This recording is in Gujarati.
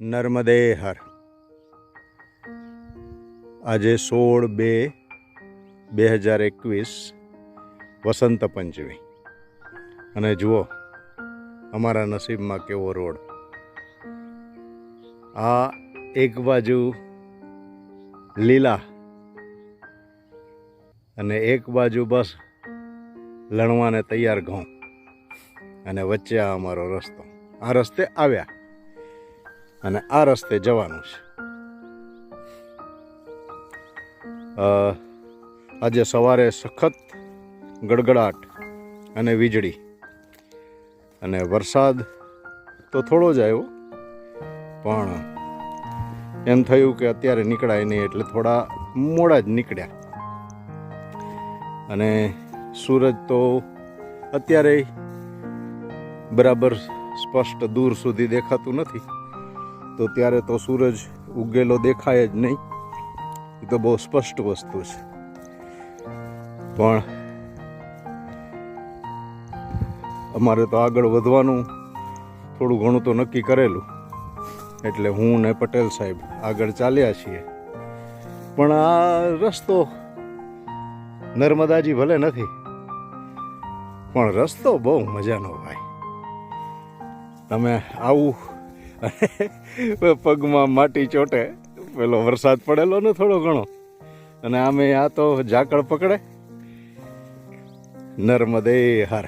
નર્મદે હર. આજે 16/2/2021 વસંત પંચમી. અને જુઓ અમારા નસીબમાં કેવો રોડ. આ એક બાજુ લીલા અને એક બાજુ બસ લણવાને તૈયાર ઘઉં, અને વચ્ચે આ અમારો રસ્તો. આ રસ્તે આવ્યા અને આ રસ્તે જવાનું છે. આજે સવારે સખત ગડગડાટ અને વીજળી, અને વરસાદ તો થોડો જ આવ્યો, પણ એમ થયું કે અત્યારે નીકળાય નહીં, એટલે થોડા મોડા જ નીકળ્યા. અને સૂરજ તો અત્યારે બરાબર સ્પષ્ટ દૂર સુધી દેખાતું નથી, તો ત્યારે તો સૂરજ ઉગેલો દેખાય જ નહીં. એ તો બહુ સ્પષ્ટ વસ્તુ છે. પણ અમારે તો આગળ વધવાનું થોડું ઘણું તો નક્કી કરેલું, એટલે હું ને પટેલ સાહેબ આગળ ચાલ્યા છીએ. પણ આ રસ્તો નર્મદાજી ભલે નથી, પણ રસ્તો બહુ મજાનો ભાઈ. તમે આવું અને પગમાં માટી ચોટે, પેલો વરસાદ પડેલો ને થોડો ઘણો, અને આમે આ તો ઝાકળ પકડે. નર્મદે હર.